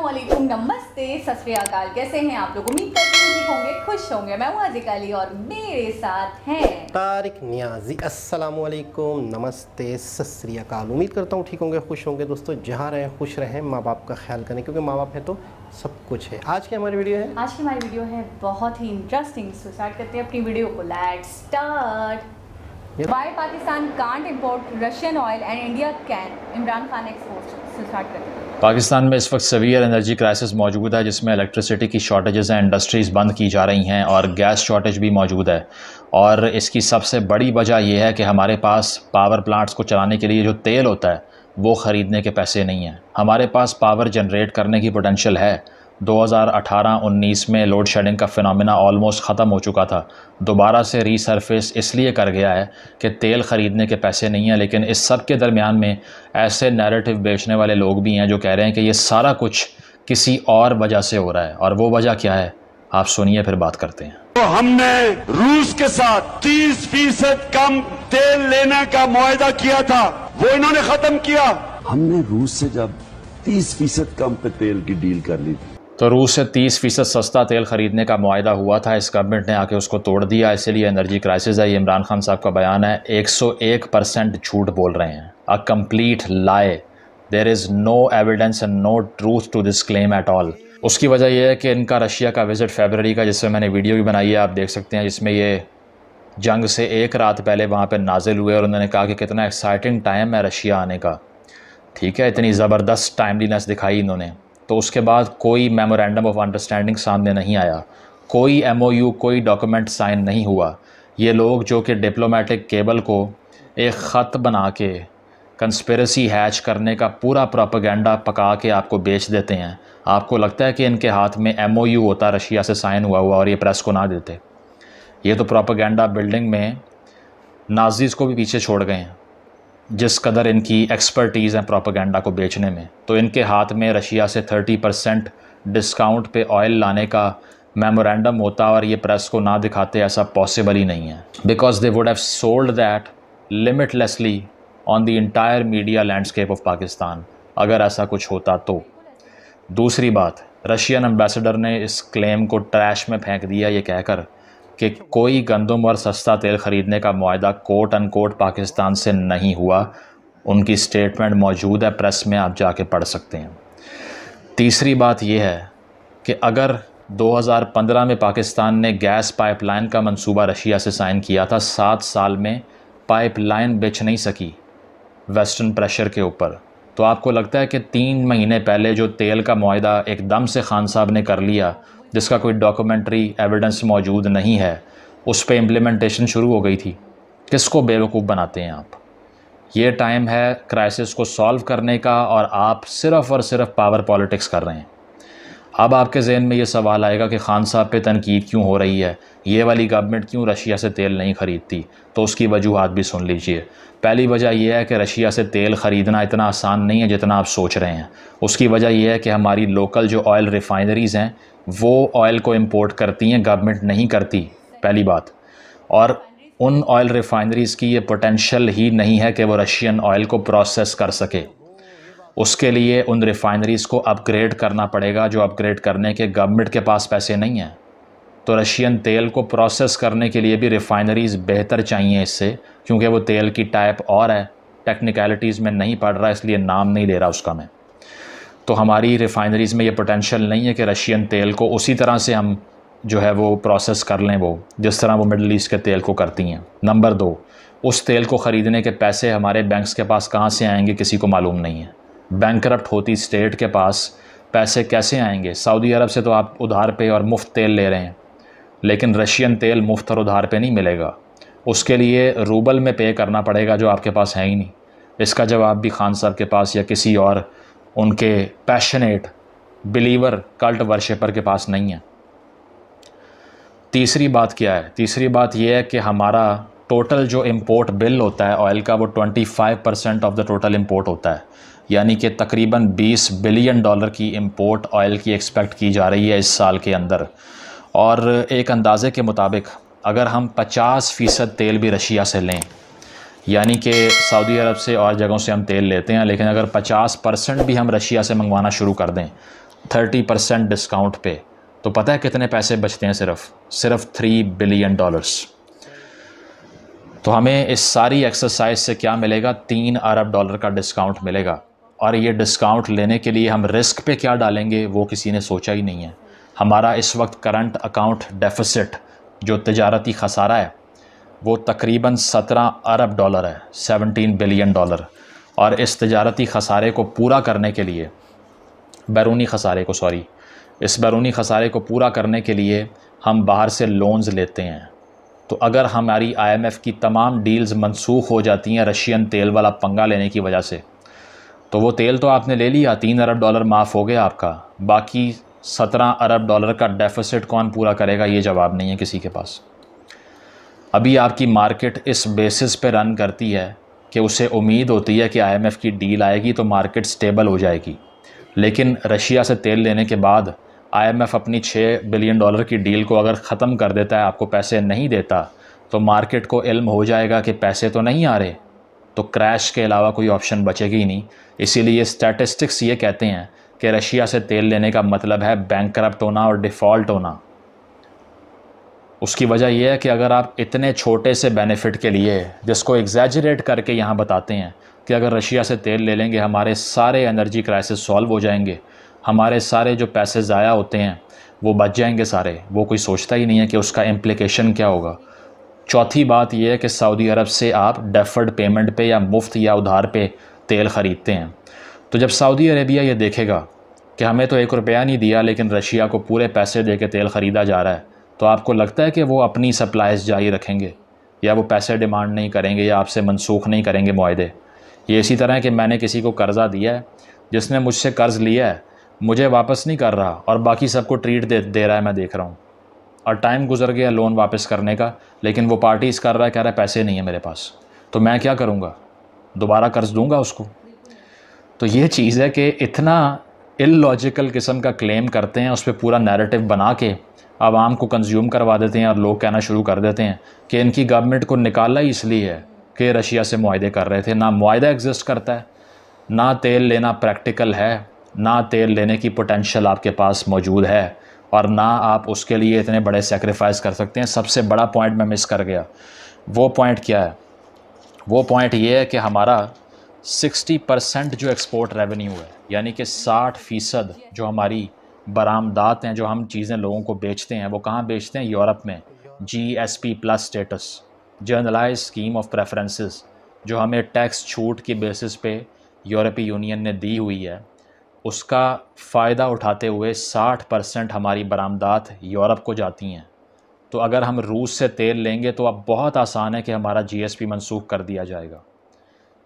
अस्सलामुअलैकुम, नमस्ते, सत श्री अकाल। कैसे हैं आप लोग? उम्मीद करती हूँ ठीक होंगे, खुश होंगे। मैं हूँ आज़िका अली और मेरे साथ हैं तारिक नियाजी। अस्सलामुअलैकुम, नमस्ते, सत श्री अकाल। उम्मीद करता हूँ ठीक होंगे, खुश होंगे। दोस्तों जहाँ रहें खुश रहें, माँ बाप का ख्याल करें, क्योंकि माँ बाप है तो सब कुछ है। आज की हमारी वीडियो है बहुत ही इंटरेस्टिंग। सो स्टार्ट करते हैं अपनी वीडियो को। Let's start. Why Pakistan can't import Russian oil and India can? Imran Khan export से स्टार्ट करते हैं। पाकिस्तान में इस वक्त सीवियर एनर्जी क्राइसिस मौजूद है, जिसमें इलेक्ट्रिसिटी की शॉर्टेजेस हैं, इंडस्ट्रीज़ बंद की जा रही हैं और गैस शॉर्टेज भी मौजूद है। और इसकी सबसे बड़ी वजह यह है कि हमारे पास पावर प्लांट्स को चलाने के लिए जो तेल होता है वो ख़रीदने के पैसे नहीं हैं। हमारे पास पावर जनरेट करने की पोटेंशियल है। 2018-19 में लोड शेडिंग का फिनोमेना ऑलमोस्ट ख़त्म हो चुका था। दोबारा से रीसरफेस इसलिए कर गया है कि तेल ख़रीदने के पैसे नहीं हैं। लेकिन इस सब के दरमियान में ऐसे नैरेटिव बेचने वाले लोग भी हैं जो कह रहे हैं कि ये सारा कुछ किसी और वजह से हो रहा है। और वो वजह क्या है, आप सुनिए, फिर बात करते हैं। तो हमने रूस के साथ 30% कम तेल लेने का मुआहदा किया था, वो इन्होंने ख़त्म किया। हमने रूस से जब 30% कम पे तेल की डील कर ली थी, तो रूस से 30% सस्ता तेल ख़रीदने का मुआहदा हुआ था। इस गवर्नमेंट ने आके उसको तोड़ दिया, इसीलिए एनर्जी क्राइसिस है। ये इमरान खान साहब का बयान है। 101% झूठ बोल रहे हैं। A complete lie. There is no evidence and no truth to this claim at all. उसकी वजह यह है कि इनका रशिया का विज़िट फरवरी का, जिसमें मैंने वीडियो भी बनाई है, आप देख सकते हैं, जिसमें ये जंग से एक रात पहले वहाँ पर नाजिल हुए और उन्होंने कहा कि कितना एक्साइटिंग टाइम है रशिया आने का। ठीक है, इतनी ज़बरदस्त टाइमलीनेस दिखाई इन्होंने। तो उसके बाद कोई मेमोरेंडम ऑफ अंडरस्टैंडिंग सामने नहीं आया, कोई MOU, कोई डॉक्यूमेंट साइन नहीं हुआ। ये लोग जो कि डिप्लोमेटिक केबल को एक ख़त बना के कंस्पिरेसी हैच करने का पूरा प्रोपेगेंडा पका के आपको बेच देते हैं। आपको लगता है कि इनके हाथ में MOU होता रशिया से साइन हुआ और ये प्रेस को ना देते। ये तो प्रोपेगेंडा बिल्डिंग में नाज़ीज़ को भी पीछे छोड़ गए हैं, जिस कदर इनकी एक्सपर्टीज़ है प्रोपेगेंडा को बेचने में। तो इनके हाथ में रशिया से 30% डिस्काउंट पे ऑयल लाने का मेमोरेंडम होता और ये प्रेस को ना दिखाते, ऐसा पॉसिबल ही नहीं है। Because they would have sold that limitlessly on the entire media landscape of Pakistan, अगर ऐसा कुछ होता तो। दूसरी बात, रशियन एम्बेसडर ने इस क्लेम को ट्रैश में फेंक दिया, ये कहकर कि कोई गंदम और सस्ता तेल ख़रीदने का मुआहदा कोट अनकोट पाकिस्तान से नहीं हुआ। उनकी स्टेटमेंट मौजूद है, प्रेस में आप जाके पढ़ सकते हैं। तीसरी बात यह है कि अगर 2015 में पाकिस्तान ने गैस पाइपलाइन का मंसूबा रशिया से साइन किया था, 7 साल में पाइपलाइन बिछ नहीं सकी वेस्टर्न प्रेशर के ऊपर। तो आपको लगता है कि 3 महीने पहले जो तेल का मुआहदा एकदम से खान साहब ने कर लिया, जिसका कोई डॉक्यूमेंट्री एविडेंस मौजूद नहीं है, उस पे इम्प्लीमेंटेशन शुरू हो गई थी? किसको बेवकूफ़ बनाते हैं आप? ये टाइम है क्राइसिस को सॉल्व करने का और आप सिर्फ़ और सिर्फ पावर पॉलिटिक्स कर रहे हैं। अब आपके जहन में ये सवाल आएगा कि खान साहब पे तनकीद क्यों हो रही है, ये वाली गवर्नमेंट क्यों रशिया से तेल नहीं ख़रीदती? तो उसकी वजूहात भी सुन लीजिए। पहली वजह यह है कि रशिया से तेल ख़रीदना इतना आसान नहीं है जितना आप सोच रहे हैं। उसकी वजह यह है कि हमारी लोकल जो ऑयल रिफ़ाइनरीज़ हैं वो ऑयल को इंपोर्ट करती हैं, गवर्नमेंट नहीं करती, पहली बात। और उन ऑयल रिफ़ाइनरीज़ की ये पोटेंशियल ही नहीं है कि वो रशियन ऑयल को प्रोसेस कर सके। उसके लिए उन रिफ़ाइनरीज़ को अपग्रेड करना पड़ेगा, जो अपग्रेड करने के गवर्नमेंट के पास पैसे नहीं हैं। तो रशियन तेल को प्रोसेस करने के लिए भी रिफ़ाइनरीज़ बेहतर चाहिए इससे, क्योंकि वो तेल की टाइप और है। टेक्निकलिटीज़ में नहीं पढ़ रहा, इसलिए नाम नहीं ले रहा उसका मैं। तो हमारी रिफ़ाइनरीज़ में ये पोटेंशियल नहीं है कि रशियन तेल को उसी तरह से हम जो है वो प्रोसेस कर लें, वो जिस तरह वो मिडल ईस्ट के तेल को करती हैं। नंबर 2, उस तेल को ख़रीदने के पैसे हमारे बैंक्स के पास कहाँ से आएंगे किसी को मालूम नहीं है। बैंकरप्ट होती स्टेट के पास पैसे कैसे आएंगे? सऊदी अरब से तो आप उधार पे और मुफ्त तेल ले रहे हैं, लेकिन रशियन तेल मुफ्त और उधार पे नहीं मिलेगा। उसके लिए रूबल में पे करना पड़ेगा, जो आपके पास है ही नहीं। इसका जवाब भी खान साहब के पास या किसी और उनके पैशनेट बिलीवर कल्ट वर्शिपर के पास नहीं है। तीसरी बात क्या है? तीसरी बात यह है कि हमारा टोटल जो इंपोर्ट बिल होता है ऑयल का, वो 25% ऑफ द टोटल इंपोर्ट होता है। यानी कि तकरीबन $20 बिलियन की इंपोर्ट ऑयल की एक्सपेक्ट की जा रही है इस साल के अंदर। और एक अंदाज़े के मुताबिक अगर हम 50% तेल भी रशिया से लें, यानी कि सऊदी अरब से और जगहों से हम तेल लेते हैं, लेकिन अगर 50% भी हम रशिया से मंगवाना शुरू कर दें 30% डिस्काउंट पे, तो पता है कितने पैसे बचते हैं? सिर्फ $3 बिलियन। तो हमें इस सारी एक्सरसाइज से क्या मिलेगा? $3 अरब का डिस्काउंट मिलेगा। और ये डिस्काउंट लेने के लिए हम रिस्क पे क्या डालेंगे वो किसी ने सोचा ही नहीं है। हमारा इस वक्त करंट अकाउंट डेफिसिट जो तिजारती खसारा है वो तकरीबन $17 अरब है, $17 बिलियन। और इस तिजारती खसारे को पूरा करने के लिए, बैरूनी खसारे को पूरा करने के लिए हम बाहर से लोन्स लेते हैं। तो अगर हमारी IMF की तमाम डील्स मनसूख हो जाती हैं रशियन तेल वाला पंगा लेने की वजह से, तो वो तेल तो आपने ले लिया, $3 अरब माफ़ हो गया आपका, बाकी $17 अरब का डेफिसिट कौन पूरा करेगा? ये जवाब नहीं है किसी के पास। अभी आपकी मार्केट इस बेसिस पे रन करती है कि उसे उम्मीद होती है कि IMF की डील आएगी तो मार्केट स्टेबल हो जाएगी। लेकिन रशिया से तेल लेने के बाद IMF अपनी $6 बिलियन की डील को अगर ख़त्म कर देता है, आपको पैसे नहीं देता, तो मार्केट को इल्म हो जाएगा कि पैसे तो नहीं आ रहे, तो क्रैश के अलावा कोई ऑप्शन बचेगी ही नहीं। इसीलिए स्टैटिस्टिक्स ये कहते हैं कि रशिया से तेल लेने का मतलब है बैंकरप्ट होना और डिफ़ॉल्ट होना। उसकी वजह यह है कि अगर आप इतने छोटे से बेनिफिट के लिए, जिसको एग्जैजरेट करके यहाँ बताते हैं कि अगर रशिया से तेल ले लेंगे हमारे सारे एनर्जी क्राइसिस सॉल्व हो जाएंगे, हमारे सारे जो पैसे ज़ाया होते हैं वो बच जाएंगे सारे, वो कोई सोचता ही नहीं है कि उसका इम्प्लिकेशन क्या होगा। चौथी बात यह है कि सऊदी अरब से आप डेफर्ड पेमेंट पे या मुफ्त या उधार पे तेल ख़रीदते हैं। तो जब सऊदी अरेबिया ये देखेगा कि हमें तो $1 नहीं दिया लेकिन रशिया को पूरे पैसे दे के तेल ख़रीदा जा रहा है, तो आपको लगता है कि वो अपनी सप्लाईज जारी रखेंगे या वो पैसे डिमांड नहीं करेंगे या आपसे मनसूख नहीं करेंगे मुआहदे? ये इसी तरह है कि मैंने किसी को कर्ज़ा दिया है, जिसने मुझसे कर्ज़ लिया है मुझे वापस नहीं कर रहा और बाकी सबको ट्रीट दे रहा है, मैं देख रहा हूँ, और टाइम गुजर गया लोन वापस करने का, लेकिन वो पार्टीज कर रहा है, कह रहा है पैसे नहीं है मेरे पास, तो मैं क्या करूँगा? दोबारा कर्ज़ दूँगा उसको? तो ये चीज़ है कि इतना इलॉजिकल किस्म का क्लेम करते हैं, उस पर पूरा नैरेटिव बना के आवाम को कंज्यूम करवा देते हैं और लोग कहना शुरू कर देते हैं कि इनकी गवर्नमेंट को निकाला ही इसलिए है कि रशिया से मुआहदे कर रहे थे। ना मुआहदा एग्जिस्ट करता है, ना तेल लेना प्रैक्टिकल है, ना तेल लेने की पोटेंशियल आपके पास मौजूद है, और ना आप उसके लिए इतने बड़े सेक्रीफाइस कर सकते हैं। सबसे बड़ा पॉइंट मैं मिस कर गया। वो पॉइंट क्या है? वो पॉइंट ये है कि हमारा 60% जो एक्सपोर्ट रेवेन्यू है, यानी कि 60% जो हमारी बरामदात हैं, जो हम चीज़ें लोगों को बेचते हैं, वो कहाँ बेचते हैं? यूरोप में। GSP+ status, generalise scheme of preferences, जो हमें टैक्स छूट की बेसिस पे यूरोपीय यूनियन ने दी हुई है, उसका फ़ायदा उठाते हुए 60% हमारी बरामदात यूरोप को जाती हैं। तो अगर हम रूस से तेल लेंगे तो अब बहुत आसान है कि हमारा GSP मनसूख कर दिया जाएगा।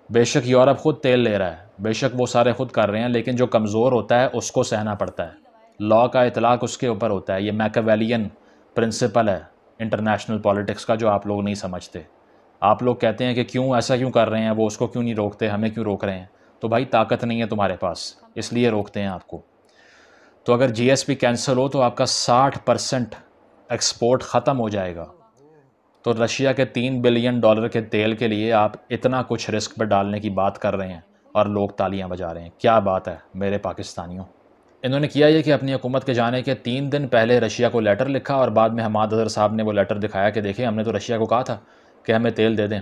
बेशक यूरोप ख़ुद तेल ले रहा है, बेशक वो सारे ख़ुद कर रहे हैं, लेकिन जो कमज़ोर होता है उसको सहना पड़ता है। लॉ का इतलाक़ उसके ऊपर होता है। ये मैकियावेलियन प्रिंसिपल है इंटरनेशनल पॉलिटिक्स का, जो आप लोग नहीं समझते। आप लोग कहते हैं कि क्यों ऐसा क्यों कर रहे हैं, वो उसको क्यों नहीं रोकते, हमें क्यों रोक रहे हैं? तो भाई ताकत नहीं है तुम्हारे पास, इसलिए रोकते हैं आपको। तो अगर GSP कैंसिल हो तो आपका 60% एक्सपोर्ट ख़त्म हो जाएगा। तो रशिया के $3 बिलियन के तेल के लिए आप इतना कुछ रिस्क पर डालने की बात कर रहे हैं और लोग तालियां बजा रहे हैं। क्या बात है मेरे पाकिस्तानियों। इन्होंने किया ये कि अपनी हुकूमत के जाने के 3 दिन पहले रशिया को लेटर लिखा और बाद में हमाद अज़हर साहब ने वो लेटर दिखाया कि देखिए हमने तो रशिया को कहा था कि हमें तेल दे दें।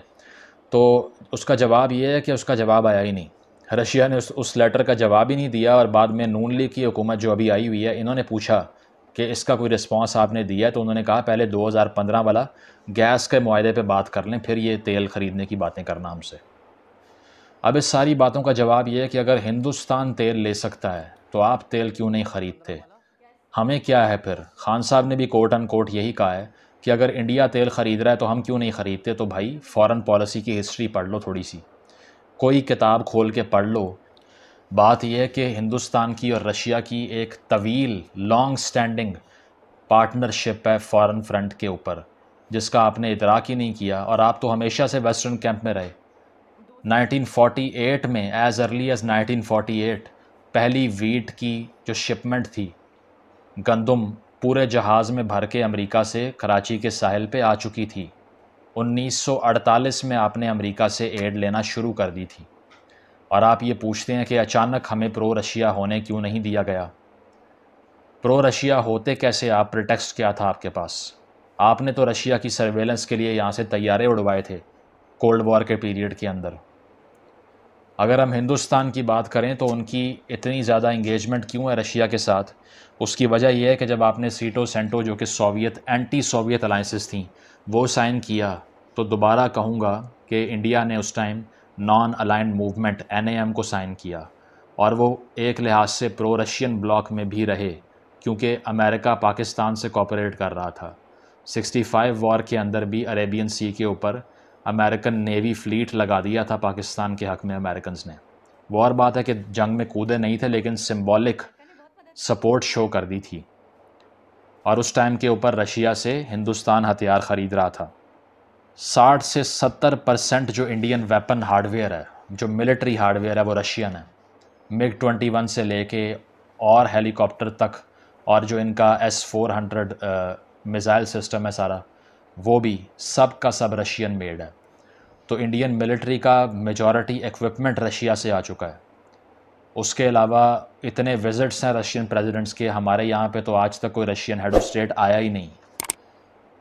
तो उसका जवाब ये है कि उसका जवाब आया ही नहीं। रशिया ने उस लेटर का जवाब ही नहीं दिया। और बाद में नून लीग की हुकूमत जो अभी आई हुई है, इन्होंने पूछा कि इसका कोई रिस्पांस आपने दिया है, तो उन्होंने कहा पहले 2015 वाला गैस के मुआहदे पे बात कर लें, फिर ये तेल ख़रीदने की बातें करना हमसे। अब इस सारी बातों का जवाब ये है कि अगर हिंदुस्तान तेल ले सकता है तो आप तेल क्यों नहीं ख़रीदते? हमें क्या है फिर? खान साहब ने भी कोट अनकोट यही कहा है कि अगर इंडिया तेल ख़रीद रहा है तो हम क्यों नहीं ख़रीदते। तो भाई फ़ॉरेन पॉलिसी की हिस्ट्री पढ़ लो, थोड़ी सी कोई किताब खोल के पढ़ लो। बात यह है कि हिंदुस्तान की और रशिया की एक तवील लॉन्ग स्टैंडिंग पार्टनरशिप है फ़ॉरेन फ्रंट के ऊपर, जिसका आपने इदराक ही नहीं किया। और आप तो हमेशा से वेस्टर्न कैंप में रहे। 1948 में, एज़ अर्ली एज़ 1948 पहली वीट की जो शिपमेंट थी, गंदम पूरे जहाज़ में भर के अमेरिका से कराची के साहिल पे आ चुकी थी। 1948 में आपने अमेरिका से एड लेना शुरू कर दी थी। और आप ये पूछते हैं कि अचानक हमें प्रो रशिया होने क्यों नहीं दिया गया। प्रो रशिया होते कैसे आप? प्रिटेक्स्ट क्या था आपके पास? आपने तो रशिया की सर्वेलेंस के लिए यहाँ से तैयारे उड़वाए थे कोल्ड वॉर के पीरियड के अंदर। अगर हम हिंदुस्तान की बात करें तो उनकी इतनी ज़्यादा इंगेजमेंट क्यों है रशिया के साथ? उसकी वजह यह है कि जब आपने सीटो सेंटो जो कि सोवियत एंटी सोवियत अलाइंसेस थी वो साइन किया, तो दोबारा कहूँगा कि इंडिया ने उस time non aligned movement NAM को साइन किया, और वो एक लिहाज से प्रो रशियन ब्लॉक में भी रहे क्योंकि अमेरिका पाकिस्तान से कोऑपरेट कर रहा था। 65 वॉर के अंदर भी अरेबियन सी के ऊपर अमेरिकन नेवी फ्लीट लगा दिया था पाकिस्तान के हक़ में अमेरिकन्स ने। वो और बात है कि जंग में कूदे नहीं थे, लेकिन सिंबॉलिक सपोर्ट शो कर दी थी। और उस टाइम के ऊपर रशिया से हिंदुस्तान हथियार ख़रीद रहा था। 60 से 70% जो इंडियन वेपन हार्डवेयर है, जो मिलिट्री हार्डवेयर है, वो रशियन है। MiG-21 से लेके और हेलीकॉप्टर तक, और जो इनका S-400 मिज़ाइल सिस्टम है सारा, वो भी सब का सब रशियन मेड है। तो इंडियन मिलिट्री का मेजॉरिटी इक्विपमेंट रशिया से आ चुका है। उसके अलावा इतने विज़िट्स हैं रशियन प्रेसिडेंट्स के, हमारे यहाँ पे तो आज तक कोई रशियन हेड ऑफ स्टेट आया ही नहीं,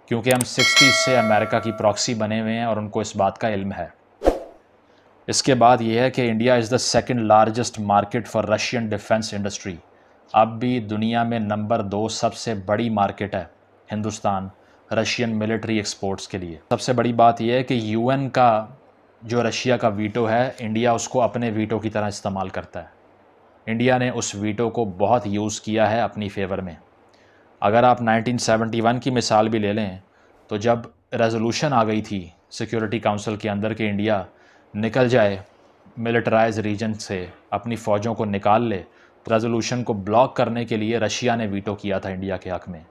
क्योंकि हम 60s से अमेरिका की प्रॉक्सी बने हुए हैं और उनको इस बात का इल्म है। इसके बाद ये है कि India is the second largest market for Russian defence industry. अब भी दुनिया में नंबर 2 सबसे बड़ी मार्केट है हिंदुस्तान रशियन मिलिट्री एक्सपोर्ट्स के लिए। सबसे बड़ी बात यह है कि UN का जो रशिया का वीटो है, इंडिया उसको अपने वीटो की तरह इस्तेमाल करता है। इंडिया ने उस वीटो को बहुत यूज़ किया है अपनी फेवर में। अगर आप 1971 की मिसाल भी ले लें, तो जब रेजोल्यूशन आ गई थी सिक्योरिटी काउंसिल के अंदर कि इंडिया निकल जाए मिलिटराइज रीजन से, अपनी फ़ौजों को निकाल ले, तो रेजोल्यूशन को ब्लॉक करने के लिए रशिया ने वीटो किया था इंडिया के हक़ में।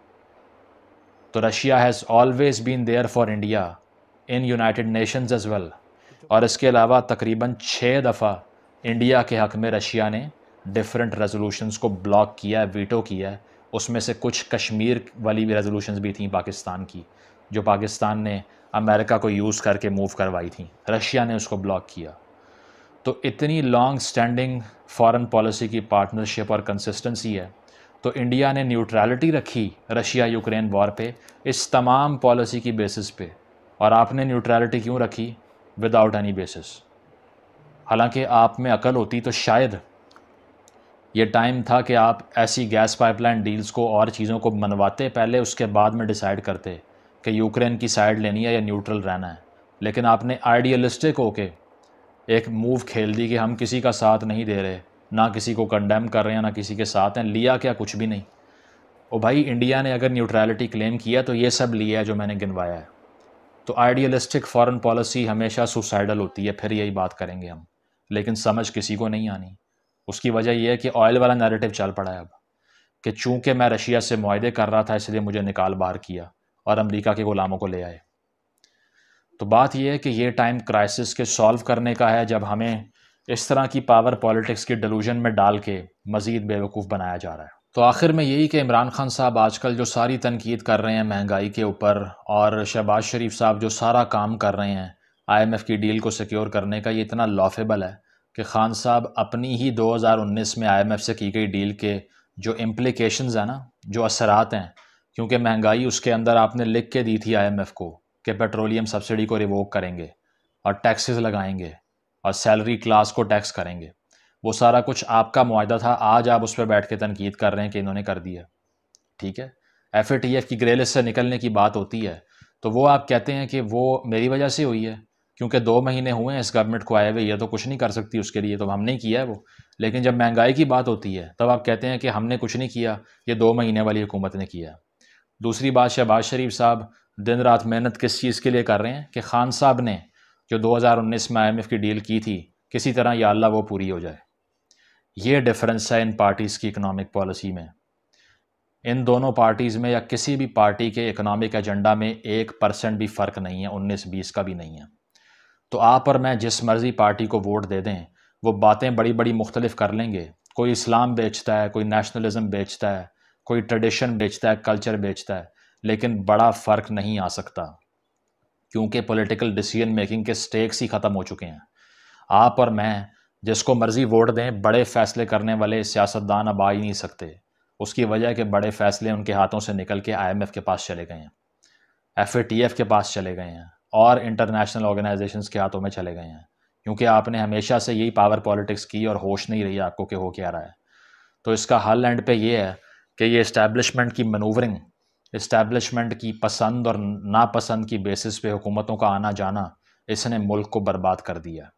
तो Russia has always been there for India in United Nations as well. और इसके अलावा तकरीबन 6 दफ़ा इंडिया के हक़ में रशिया ने डिफरेंट रेजोल्यूशंस को ब्लॉक किया है, वीटो किया है। उसमें से कुछ कश्मीर वाली भी रेजोल्यूशंस भी थी पाकिस्तान की, जो पाकिस्तान ने अमेरिका को यूज़ करके मूव करवाई थी, रशिया ने उसको ब्लॉक किया। तो इतनी लॉन्ग स्टैंडिंग फॉरेन पॉलिसी की पार्टनरशिप और कंसिस्टेंसी है। तो इंडिया ने न्यूट्रलिटी रखी रशिया यूक्रेन वॉर पे इस तमाम पॉलिसी की बेसिस पे। और आपने न्यूट्रलिटी क्यों रखी? Without any basis. हालांकि आप में अकल होती तो शायद ये टाइम था कि आप ऐसी गैस पाइपलाइन डील्स को और चीज़ों को मनवाते पहले, उसके बाद में डिसाइड करते कि यूक्रेन की साइड लेनी है या न्यूट्रल रहना है। लेकिन आपने आइडियलिस्टिक होके एक मूव खेल दी कि हम किसी का साथ नहीं दे रहे, ना किसी को कंडेम कर रहे हैं, ना किसी के साथ हैं। लिया क्या? कुछ भी नहीं। ओ भाई, इंडिया ने अगर न्यूट्रलिटी क्लेम किया तो ये सब लिया है जो मैंने गिनवाया है। तो आइडियलिस्टिक फॉरेन पॉलिसी हमेशा सुसाइडल होती है, फिर यही बात करेंगे हम, लेकिन समझ किसी को नहीं आनी। उसकी वजह यह है कि ऑयल वाला नैरेटिव चल पड़ा है अब, कि चूँकि मैं रशिया से मुआहदे कर रहा था इसलिए मुझे निकाल बाहर किया और अमेरिका के ग़ुलामों को ले आए। तो बात यह है कि ये टाइम क्राइसिस के सॉल्व करने का है, जब हमें इस तरह की पावर पॉलिटिक्स की डिलूजन में डाल के मज़ीद बेवकूफ़ बनाया जा रहा है। तो आखिर में यही कि इमरान खान साहब आजकल जो सारी तनकीद कर रहे हैं महंगाई के ऊपर, और शहबाज शरीफ साहब जो सारा काम कर रहे हैं IMF की डील को सिक्योर करने का, ये इतना लॉफेबल है कि खान साहब अपनी ही 2019 में IMF से की गई डील के जो इम्प्लिकेशंस हैं ना, जो असरात हैं, क्योंकि महंगाई उसके अंदर आपने लिख के दी थी IMF को कि पेट्रोलियम सब्सिडी को रिवोक करेंगे और टैक्सेस लगाएंगे और सैलरी क्लास को टैक्स करेंगे। वो सारा कुछ आपका मुआहदा था। आज आप उस पर बैठ के तनकीद कर रहे हैं कि इन्होंने कर दिया। ठीक है, FATF की ग्रे लिस्ट से निकलने की बात होती है तो वो आप कहते हैं कि वो मेरी वजह से हुई है, क्योंकि 2 महीने हुए हैं इस गवर्नमेंट को आए हुए, ये तो कुछ नहीं कर सकती उसके लिए, तो हमने किया है वो। लेकिन जब महंगाई की बात होती है तब आप कहते हैं कि हमने कुछ नहीं किया, ये 2 महीने वाली हुकूमत ने किया। दूसरी बात, शहबाज शरीफ साहब दिन रात मेहनत किस चीज़ के लिए कर रहे हैं कि खान साहब ने जो 2019 में IMF की डील की थी, किसी तरह या अल्लाह वो पूरी हो जाए। ये डिफरेंस है इन पार्टीज़ की इकनॉमिक पॉलिसी में। इन दोनों पार्टीज़ में या किसी भी पार्टी के इकनॉमिक एजेंडा में 1% भी फ़र्क नहीं है, 19-20 का भी नहीं है। तो आप और मैं जिस मर्ज़ी पार्टी को वोट दे दें, वो बातें बड़ी बड़ी मुख्तलिफ कर लेंगे। कोई इस्लाम बेचता है, कोई नेशनलिज्म बेचता है, कोई ट्रेडिशन बेचता है, कल्चर बेचता है, लेकिन बड़ा फ़र्क नहीं आ सकता, क्योंकि पॉलिटिकल डिसीजन मेकिंग के स्टेक्स ही ख़त्म हो चुके हैं। आप और मैं जिसको मर्ज़ी वोट दें, बड़े फ़ैसले करने वाले सियासतदान अब आ ही नहीं सकते। उसकी वजह के बड़े फ़ैसले उनके हाथों से निकल के IMF के पास चले गए हैं, FATF के पास चले गए हैं और इंटरनेशनल ऑर्गेनाइजेशंस के हाथों में चले गए हैं, क्योंकि आपने हमेशा से यही पावर पॉलिटिक्स की और होश नहीं रही आपको कि हो क्या रहा है। तो इसका हल एंड पे ये है कि ये इस्टेब्लिशमेंट की मनूवरिंग, इस्टेब्लिशमेंट की पसंद और नापसंद की बेसिस पे हुकूमतों का आना जाना, इसने मुल्क को बर्बाद कर दिया।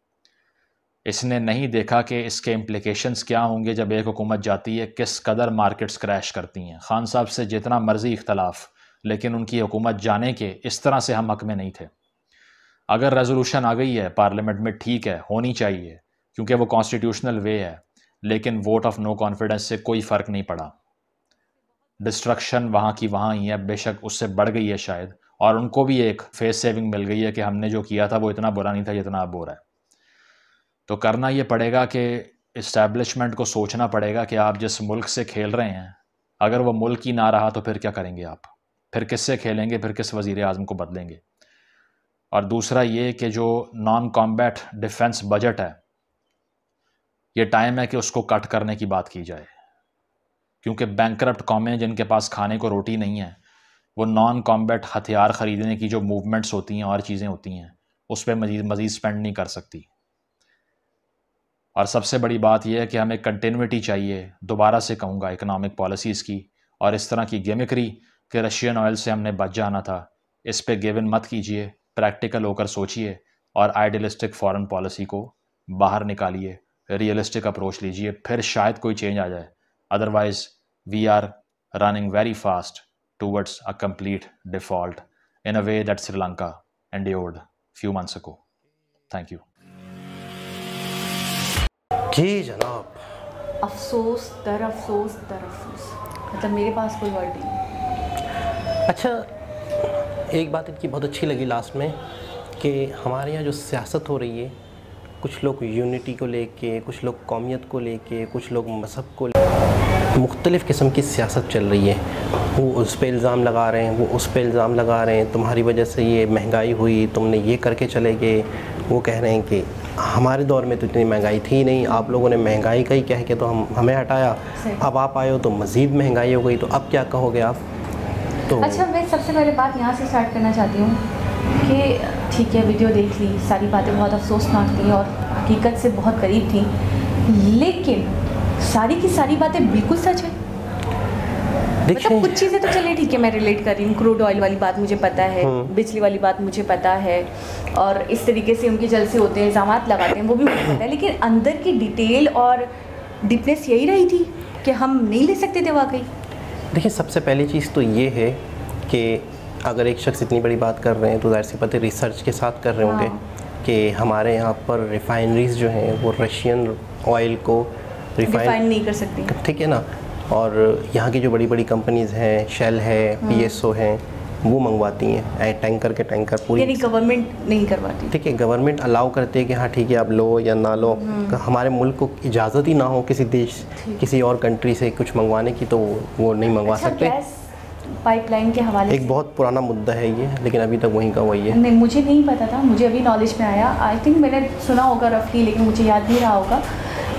इसने नहीं देखा कि इसके इम्प्लिकेशंस क्या होंगे जब एक हुकूमत जाती है, किस कदर मार्केट्स क्रैश करती हैं। खान साहब से जितना मर्ज़ी इख्तलाफ, लेकिन उनकी हुकूमत जाने के इस तरह से हम हक में नहीं थे। अगर रेजोल्यूशन आ गई है पार्लियामेंट में, ठीक है, होनी चाहिए क्योंकि वो कॉन्स्टिट्यूशनल वे है, लेकिन वोट ऑफ नो कॉन्फिडेंस से कोई फ़र्क नहीं पड़ा। डिस्ट्रक्शन वहाँ की वहाँ ही है, बेशक उससे बढ़ गई है शायद, और उनको भी एक फेस सेविंग मिल गई है कि हमने जो किया था वो इतना बुरा नहीं था जितना अब हो रहा है। तो करना ये पड़ेगा कि इस्टेब्लिशमेंट को सोचना पड़ेगा कि आप जिस मुल्क से खेल रहे हैं, अगर वो मुल्क ही ना रहा तो फिर क्या करेंगे आप, फिर किससे खेलेंगे, फिर किस वज़ीर आज़म को बदलेंगे। और दूसरा ये कि जो नॉन कॉम्बैट डिफेंस बजट है, ये टाइम है कि उसको कट करने की बात की जाए, क्योंकि बैंकरप्ट कौमें जिनके पास खाने को रोटी नहीं है, वो नॉन कॉम्बैट हथियार ख़रीदने की जो मूवमेंट्स होती हैं और चीज़ें होती हैं उस पर मज़ीद स्पेंड नहीं कर सकती। और सबसे बड़ी बात यह है कि हमें कंटिन्यूटी चाहिए, दोबारा से कहूँगा, इकनॉमिक पॉलिसीज़ की, और इस तरह की गिमिक्री कि रशियन ऑयल से हमने बच जाना था, इस पे गिवन मत कीजिए, प्रैक्टिकल होकर सोचिए और आइडियलिस्टिक फॉरेन पॉलिसी को बाहर निकालिए, रियलिस्टिक अप्रोच लीजिए, फिर शायद कोई चेंज आ जाए। Otherwise we are running very fast towards a complete default in a way that Sri Lanka endured few months ago. Thank you. जी जनाब। अफसोस दर अफसोस दर अफसोस, मतलब मेरे पास कोई वर्ड नहीं। अच्छा, एक बात इनकी बहुत अच्छी लगी लास्ट में कि हमारे यहाँ जो सियासत हो रही है, कुछ लोग यूनिटी को लेके, कुछ लोग कौमियत को लेके, कुछ लोग मज़हब को लेके, मुख्तलिफ़ किस्म की सियासत चल रही है। वो उस पर इल्ज़ाम लगा रहे हैं, वो उस पर इल्ज़ाम लगा रहे हैं, तुम्हारी वजह से ये महंगाई हुई, तुमने ये करके चले गए। वो कह रहे हैं कि हमारे दौर में तो इतनी महंगाई थी नहीं, आप लोगों ने महंगाई का ही कह के तो हमें हटाया, अब आप आए हो तो मज़ीद महंगाई हो गई, तो अब क्या कहोगे आप? तो अच्छा, मैं सबसे पहले बात यहाँ से स्टार्ट करना चाहती हूँ कि ठीक है, वीडियो देख ली, सारी बातें बहुत अफसोसनाक थी और हकीकत से बहुत करीब थी, लेकिन सारी की सारी बातें बिल्कुल सच है। मतलब कुछ चीज़ें तो चलिए ठीक है, मैं रिलेट कर रही हूँ, क्रूड ऑयल वाली बात मुझे पता है, बिजली वाली बात मुझे पता है, और इस तरीके से उनके जलसे होते हैं, इल्ज़ाम लगाते हैं, वो भी मुझे पता है, लेकिन अंदर की डिटेल और डीपनेस यही रही थी कि हम नहीं ले सकते थे वाकई। देखिए, सबसे पहली चीज़ तो ये है कि अगर एक शख्स इतनी बड़ी बात कर रहे हैं तो ज़ाहिर सी बात है रिसर्च के साथ कर रहे होंगे कि हमारे यहाँ पर रिफाइनरीज जो हैं वो रशियन ऑयल को रिफाइन नहीं कर सकती, ठीक है ना। और यहाँ की जो बड़ी बड़ी कंपनीज़ हैं, शेल है, PSO हैं, वो मंगवाती हैं टैंकर के टैंकर पूरी, यानी गवर्नमेंट नहीं करवाती। ठीक है, गवर्नमेंट अलाउ करते हैं कि हाँ ठीक है आप लो या ना लो। हमारे मुल्क को इजाज़त ही ना हो किसी देश, किसी और कंट्री से कुछ मंगवाने की, तो वो नहीं मंगवा सकते। गैस पाइपलाइन के हवाले एक बहुत पुराना मुद्दा है ये, लेकिन अभी तक वहीं का वही है। नहीं, मुझे नहीं पता था, मुझे अभी नॉलेज में आया। आई थिंक मैंने सुना होगा रफली, लेकिन मुझे याद नहीं रहा होगा।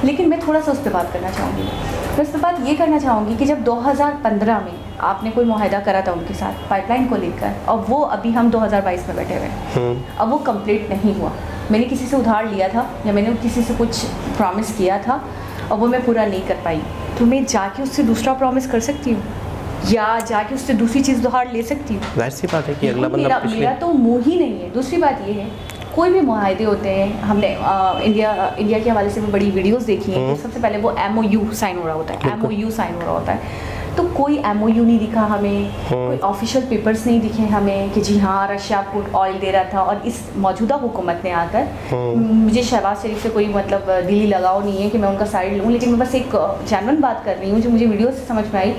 लेकिन मैं थोड़ा सा उस पर बात करना चाहूँगी। मैं उस पर बात ये करना चाहूँगी कि जब 2015 में आपने कोई मुआहदा करा था उनके साथ पाइपलाइन को लेकर, और वो अभी हम 2022 में बैठे हुए हैं, अब वो कंप्लीट नहीं हुआ। मैंने किसी से उधार लिया था या मैंने किसी से कुछ प्रॉमिस किया था और वो मैं पूरा नहीं कर पाई, तो मैं जाके उससे दूसरा प्रॉमिस कर सकती हूँ या जाके उससे दूसरी चीज़ उधार ले सकती हूँ। जाहिर सी बात है कि अगला बंदा मेरा तो मुँह ही नहीं है। दूसरी बात ये है, कोई भी मुआहदे होते हैं, हमने इंडिया के हवाले से भी बड़ी वीडियोस देखी हैं, तो सबसे पहले वो MOU साइन हो रहा होता है, MOU साइन हो रहा होता है। तो कोई MOU नहीं दिखा हमें, कोई ऑफिशियल पेपर्स नहीं दिखे हमें कि जी हाँ रशिया को ऑयल दे रहा था। और इस मौजूदा हुकूमत ने आकर, मुझे शहबाज शरीफ से कोई मतलब दिली लगाव नहीं है कि मैं उनका साइड लूँ, लेकिन मैं बस एक जेन्युइन बात कर रही हूँ जो मुझे वीडियो से समझ में आई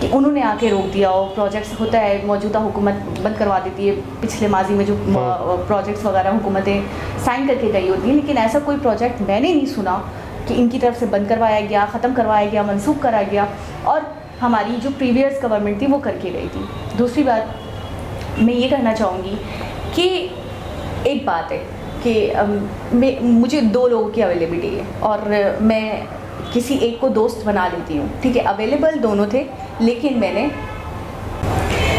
कि उन्होंने आके रोक दिया। और प्रोजेक्ट्स होता है, मौजूदा हुकूमत बंद करवा देती है, पिछले माजी में जो प्रोजेक्ट्स वगैरह हुकूमतें साइन करके गई होती हैं, लेकिन ऐसा कोई प्रोजेक्ट मैंने नहीं सुना कि इनकी तरफ से बंद करवाया गया, ख़त्म करवाया गया, मनसूख करा गया, और हमारी जो प्रीवियस गवर्नमेंट थी वो करके गई थी। दूसरी बात मैं ये कहना चाहूँगी कि एक बात है कि मुझे 2 लोगों की अवेलेबिलिटी है और मैं किसी एक को दोस्त बना लेती हूँ, ठीक है, अवेलेबल दोनों थे, लेकिन मैंने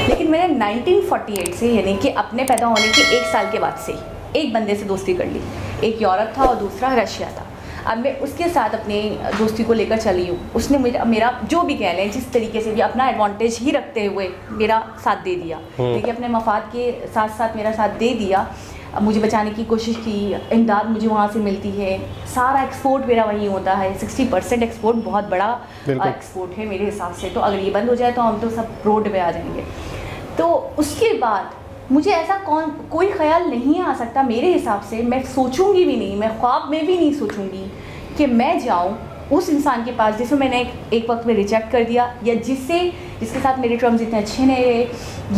1948 से यानी कि अपने पैदा होने के 1 साल के बाद से एक बंदे से दोस्ती कर ली। एक यूरोप था और दूसरा रशिया था। अब मैं उसके साथ अपनी दोस्ती को लेकर चली हूँ। उसने मेरा जो भी कह लें, जिस तरीके से भी अपना एडवांटेज ही रखते हुए मेरा साथ दे दिया, देखिए अपने मफाद के साथ साथ मेरा साथ दे दिया। मुझे बचाने की कोशिश की, इमदाद मुझे वहाँ से मिलती है, सारा एक्सपोर्ट मेरा वहीं होता है। 60% एक्सपोर्ट बहुत बड़ा एक्सपोर्ट है मेरे हिसाब से। तो अगर ये बंद हो जाए तो हम तो सब रोड पे आ जाएंगे। तो उसके बाद मुझे ऐसा कोई ख्याल नहीं आ सकता मेरे हिसाब से, मैं सोचूंगी भी नहीं, मैं ख्वाब में भी नहीं सोचूंगी कि मैं जाऊं उस इंसान के पास जिसे मैंने एक वक्त में रिजेक्ट कर दिया, या जिसके साथ मेरे टर्म्स इतने अच्छे नहीं रहे,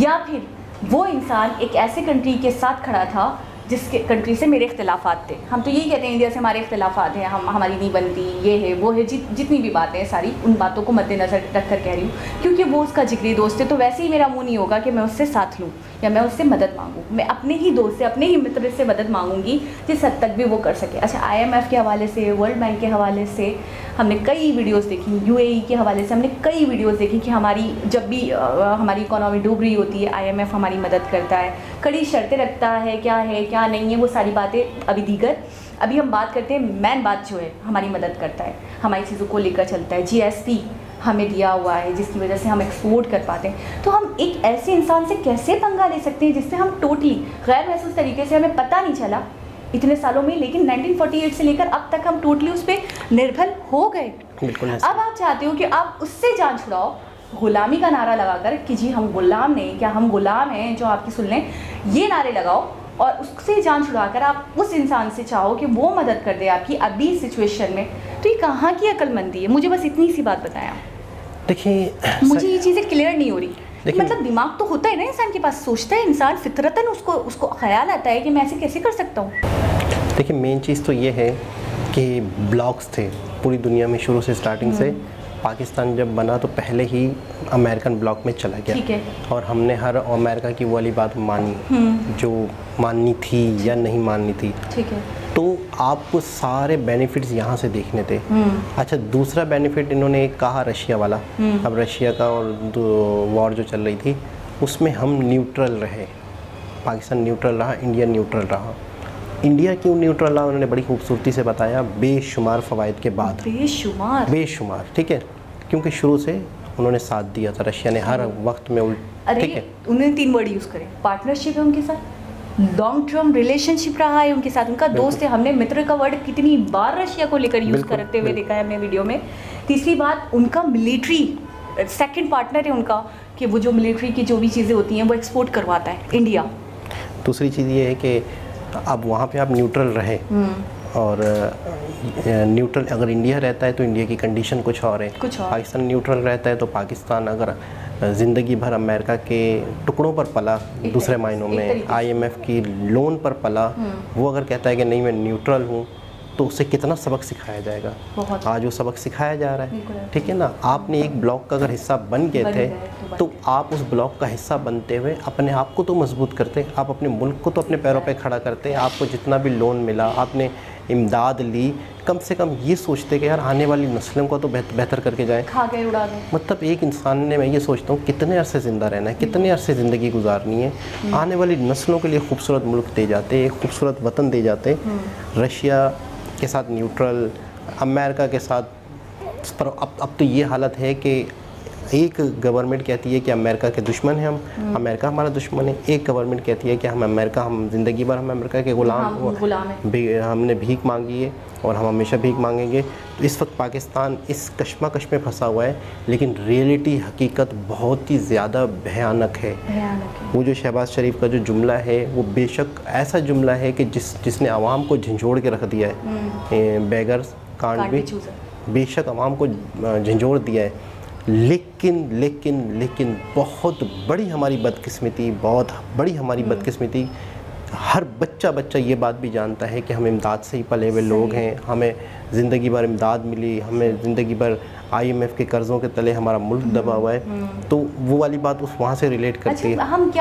या फिर वो इंसान एक ऐसे कंट्री के साथ खड़ा था जिसके कंट्री से मेरे इख्तिलाफात थे। हम तो यही कहते हैं इंडिया से हमारे इख्तिलाफात हैं, हमारी नहीं बनती, ये है वो है, जितनी भी बातें हैं सारी उन बातों को मद्देनज़र रख कर कह रही हूँ, क्योंकि वो उसका जिगरी दोस्त है। तो वैसे ही मेरा मुँह नहीं होगा कि मैं उससे साथ लूँ या मैं उससे मदद मांगूँ। मैं अपने ही दोस्त से, अपने ही मित्र से मदद मांगूंगी जिस हद तक भी वो कर सके। अच्छा, IMF के हवाले से, वर्ल्ड बैंक के हवाले से हमने कई वीडियोस देखी, UAE के हवाले से हमने कई वीडियोस देखी कि हमारी जब भी हमारी इकोनॉमी डूब रही होती है, IMF हमारी मदद करता है, कड़ी शर्तें रखता है क्या नहीं है, वो सारी बातें अभी दीगर। अभी हम बात करते हैं मैन बात जो है, हमारी मदद करता है, हमारी चीज़ों को लेकर चलता है, GSP हमें दिया हुआ है जिसकी वजह से हम एक्सपोर्ट कर पाते हैं। तो हम एक ऐसे इंसान से कैसे पंगा ले सकते हैं जिससे हम टोटली गैर महसूस तरीके से, हमें पता नहीं चला इतने सालों में, लेकिन 1948 से लेकर अब तक हम टोटली उस पर निर्भर हो गए। अब आप चाहते हो कि आप उससे जान छुड़ाओ, गुलामी का नारा लगाकर कि जी हम गुलाम नहीं, क्या हम गुलाम हैं जो आपकी सुन लें, ये नारे लगाओ, और उससे जान छुड़ाकर आप उस इंसान से चाहो कि वो मदद कर दे आपकी अभी सिचुएशन में। तो ये कहाँ की अक्लमंदी है? मुझे बस इतनी सी बात बताया। देखिए, मुझे ये चीज़ें क्लियर नहीं हो रही। मतलब दिमाग तो होता है ना इंसान के पास, सोचता है इंसान, फितरतन उसको ख्याल आता है कि मैं ऐसे कैसे कर सकता हूँ। देखिए, मेन चीज़ तो ये है कि ब्लॉक्स थे पूरी दुनिया में शुरू से, स्टार्टिंग से। पाकिस्तान जब बना तो पहले ही अमेरिकन ब्लॉक में चला गया, ठीक है, और हमने हर अमेरिका की वो वाली बात मानी जो माननी थी या नहीं माननी थी, ठीक है। तो आपको सारे बेनिफिट्स यहाँ से देखने थे। अच्छा, दूसरा बेनिफिट इन्होंने कहा रशिया वाला। अब रशिया का और वॉर जो चल रही थी उसमें हम न्यूट्रल रहे, पाकिस्तान न्यूट्रल रहा, इंडिया न्यूट्रल रहा। इंडिया क्यों न्यूट्रल रहा उन्होंने बड़ी खूबसूरती से बताया, बेशुमार फ़वाइद के बाद। बेशुमार, ठीक है, क्योंकि शुरू से उन्होंने साथ दिया था रशिया ने हर वक्त में, ठीक है। उन्होंने 3 वर्ड यूज़ करे, पार्टनरशिप है उनके साथ, लॉन्ग टर्म रिलेशनशिप रहा है उनके साथ, उनका दोस्त है। हमने मित्र का वर्ड कितनी बार रशिया को लेकर यूज़ करते हुए देखा है हमने वीडियो में। तीसरी बात, उनका मिलिट्री सेकंड पार्टनर है उनका, कि वो जो मिलिट्री की जो भी चीज़ें होती हैं वो एक्सपोर्ट करवाता है इंडिया। दूसरी चीज़ ये है कि अब वहाँ पे आप न्यूट्रल रहे, और न्यूट्रल अगर इंडिया रहता है तो इंडिया की कंडीशन कुछ और है, पाकिस्तान न्यूट्रल रहता है तो पाकिस्तान अगर ज़िंदगी भर अमेरिका के टुकड़ों पर पला, दूसरे मायनों में IMF की लोन पर पला, वो अगर कहता है कि नहीं मैं न्यूट्रल हूँ, तो उससे कितना सबक सिखाया जाएगा। आज वो सबक सिखाया जा रहा है, ठीक है ना। आपने एक ब्लॉक का अगर हिस्सा बन गए थे तो आप उस ब्लॉक का हिस्सा बनते हुए अपने आप को तो मजबूत करते, आप अपने मुल्क को तो अपने पैरों पे खड़ा करते। आपको जितना भी लोन मिला, आपने इमदाद ली, कम से कम ये सोचते कि यार आने वाली नस्लों को तो बेहतर करके जाए, खा गए उड़ा गए। मतलब एक इंसान ने, मैं ये सोचता हूँ, कितने अरसे ज़िंदा रहना है, कितने अरसे ज़िंदगी गुजारनी है, आने वाली नस्लों के लिए खूबसूरत मुल्क दे जाते, एक खूबसूरत वतन दे जाते। रशिया के साथ न्यूट्रल, अमेरिका के साथ, पर अब तो ये हालत है कि एक गवर्नमेंट कहती है कि अमेरिका के दुश्मन हैं हम, अमेरिका हमारा दुश्मन है। एक गवर्नमेंट कहती है कि हम ज़िंदगी भर हम अमेरिका के गुलाम हैं, हमने भीख मांगी है और हम हमेशा भीख मांगेंगे। तो इस वक्त पाकिस्तान इस कश्मकश में फंसा हुआ है, लेकिन रियलिटी, हकीकत बहुत ही ज़्यादा भयानक है। वो जो शहबाज शरीफ का जो जुमला है वो बेशक ऐसा जुमला है कि जिसने आवाम को झंझोड़ के रख दिया है, बेगर्स कांट भी बेशक आवाम को झंझोड़ दिया है। लेकिन बहुत बड़ी हमारी बदकिस्मती, बहुत बड़ी हमारी बदकिस्मती, हर बच्चा ये बात भी जानता है कि हम इमदाद से ही पले हुए लोग हैं, हमें ज़िंदगी भर इमदाद मिली, हमें ज़िंदगी भर IMF के कर्ज़ों के तले हमारा मुल्क दबा हुआ है। तो वो वाली बात उस वहाँ से रिलेट करती है।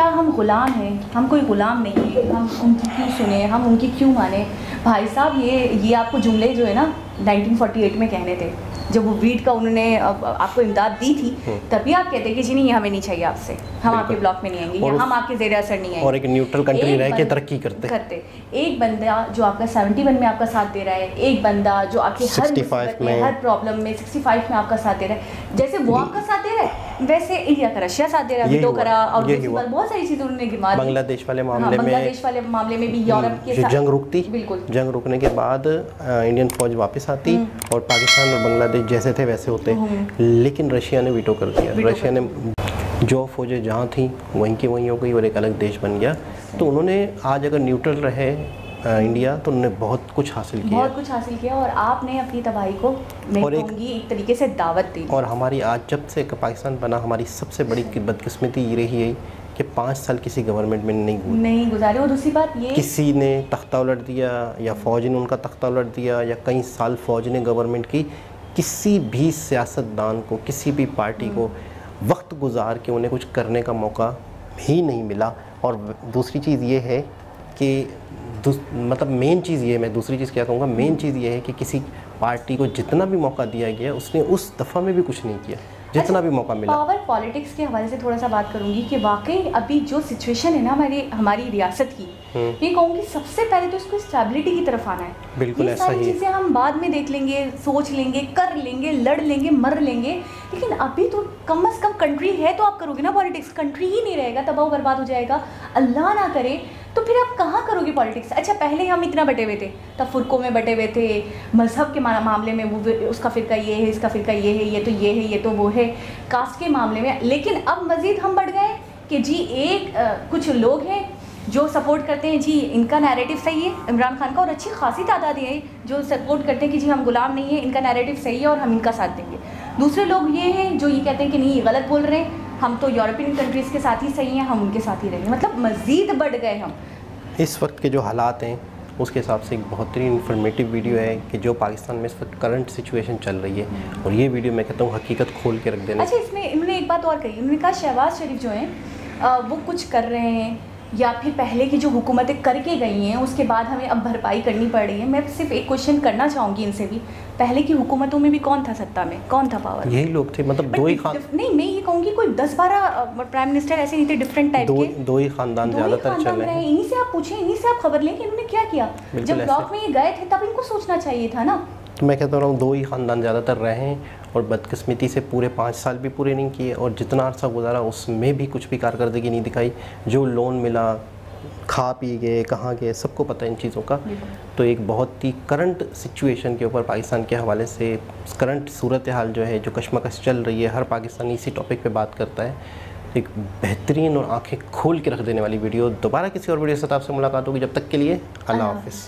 हम गुलाम हैं? हम कोई गुलाम नहीं है, हम उनकी क्यों सुने, हम उनकी क्यों माने? भाई साहब, ये आपको जुमले जो है ना 1948 में कहने थे, जब वो वीट का उन्होंने आपको इमदाद दी थी, तभी आप कहते कि जी नहीं, हमें नहीं चाहिए आपसे, हम आपके ब्लॉक में नहीं आएंगे या हम आपके ज़ेर असर नहीं आएंगे, और एक न्यूट्रल कंट्री रह के तरक्की करते। एक बंदा जो आपका 71 में आपका साथ दे रहा है, एक बंदा जो आपके हर मुसीबत में, हर प्रॉब्लम में 65 में आपका साथ दे रहा है, जैसे वो आपका साथ दे रहा है वैसे इंडिया का रशिया साथ दे रहा है, करा और बहुत सारी चीज़ें उन्होंने गिमा दी। बांग्लादेश वाले मामले में भी यूरोप के साथ जंग रुकती, बिल्कुल जंग रुकने के बाद इंडियन फौज वापस आती और पाकिस्तान और बांग्लादेश जैसे थे वैसे होते, लेकिन रशिया ने वीटो कर दिया। रशिया ने जो फौजें जहाँ थी वहीं की वहीं हो गई और एक अलग देश बन गया। तो उन्होंने आज अगर न्यूट्रल रहे इंडिया तो उन्होंने बहुत कुछ हासिल किया, और आपने अपनी तबाही को एक तरीके से दावत दी। और हमारी आज जब से पाकिस्तान बना, हमारी सबसे बड़ी बदकिस्मती ये रही है कि 5 साल किसी गवर्नमेंट में नहीं गुजारे। और दूसरी बात ये, किसी ने तख्ता उलट दिया या फ़ौज ने उनका तख्ता उलट दिया या कई साल फ़ौज ने गवर्नमेंट की, किसी भी सियासतदान को, किसी भी पार्टी को वक्त गुजार के उन्हें कुछ करने का मौका भी नहीं मिला। और दूसरी चीज़ ये है कि मतलब मेन चीज़ ये, मैं दूसरी चीज़ क्या कहूँगा, मेन चीज़ ये है कि किसी पार्टी को जितना भी मौका दिया गया उसने उस दफ़ा में भी कुछ नहीं किया जितना भी मौका मिला। पावर पॉलिटिक्स के हवाले से थोड़ा सा बात करूंगी कि वाकई अभी जो सिचुएशन है ना हमारी रियासत की, ये कहूँगी सबसे पहले तो इसको स्टेबिलिटी की तरफ आना है। बिल्कुल ऐसा ही। चीज़ें हम बाद में देख लेंगे, सोच लेंगे, कर लेंगे, लड़ लेंगे, मर लेंगे, लेकिन अभी तो कम से कम कंट्री है तो आप करोगे ना पॉलिटिक्स। कंट्री ही नहीं रहेगा, तबाह बर्बाद हो जाएगा, अल्लाह ना करे, तो फिर आप कहाँ करोगे पॉलिटिक्स। अच्छा, पहले हम इतना बटे हुए थे, तब फ़ुरक़ों में बटे हुए थे, मज़हब के मामले में वो उसका फ़िरका ये है, इसका फ़िरका ये है, ये तो ये है, ये तो वो है, कास्ट के मामले में। लेकिन अब मज़ीद हम बढ़ गए कि जी कुछ लोग हैं जो सपोर्ट करते हैं, जी इनका नैरेटिव सही है इमरान खान का, और अच्छी खासी तादाद है जो सपोर्ट करते हैं कि जी हम गुलाम नहीं हैं, इनका नैरेटिव सही है और हम इनका साथ देंगे। दूसरे लोग ये हैं जो ये कहते हैं कि नहीं, ये गलत बोल रहे हैं, हम तो यूरोपियन कंट्रीज़ के साथ ही सही हैं, हम उनके साथ ही रहेंगे। मतलब मज़ीद बढ़ गए हम। इस वक्त के जो हालात हैं उसके हिसाब से एक बहुत ही इन्फॉर्मेटिव वीडियो है कि जो पाकिस्तान में इस वक्त करंट सिचुएशन चल रही है, और ये वीडियो मैं कहता हूँ हकीकत खोल के रख देना। अच्छा, इसमें इन्होंने एक बात और कही, उन्होंने कहा शहबाज शरीफ जो हैं वो कुछ कर रहे हैं या फिर पहले की जो हुकूमतें करके गई हैं उसके बाद हमें अब भरपाई करनी पड़ रही है। मैं सिर्फ एक क्वेश्चन करना चाहूँगी इनसे भी, पहले की हुकूमतों में भी कौन था सत्ता में, कौन था पावर? यही लोग थे। मतलब दो ही नहीं, मैं ये कहूँगी कोई 10-12 प्राइम मिनिस्टर ऐसे नहीं थे डिफरेंट टाइप के, दो ही खानदान ज़्यादातर चल रहे हैं। इन्हीं से आप पूछें, इन्हीं से आप खबर लें कि इन्होंने क्या किया। जब ब्लॉक में ये गए थे तब इनको सोचना चाहिए था ना। तो मैं कहता हूँ 2 ही ख़ानदान ज़्यादातर रहे हैं और बदकिस्मती से पूरे 5 साल भी पूरे नहीं किए, और जितना अर्सा गुजारा उसमें भी कुछ भी कारकर्दगी नहीं दिखाई। जो लोन मिला, खा पी गए, कहाँ गए, सबको पता है इन चीज़ों का। तो एक बहुत ही करंट सिचुएशन के ऊपर पाकिस्तान के हवाले से करंट सूरत हाल जो है, जो कशमकश चल रही है, हर पाकिस्तानी इसी टॉपिक पे बात करता है। एक बेहतरीन और आंखें खोल के रख देने वाली वीडियो। दोबारा किसी और वीडियो के साथ आपसे मुलाकात होगी, जब तक के लिए अल्लाह हाफ़िज़।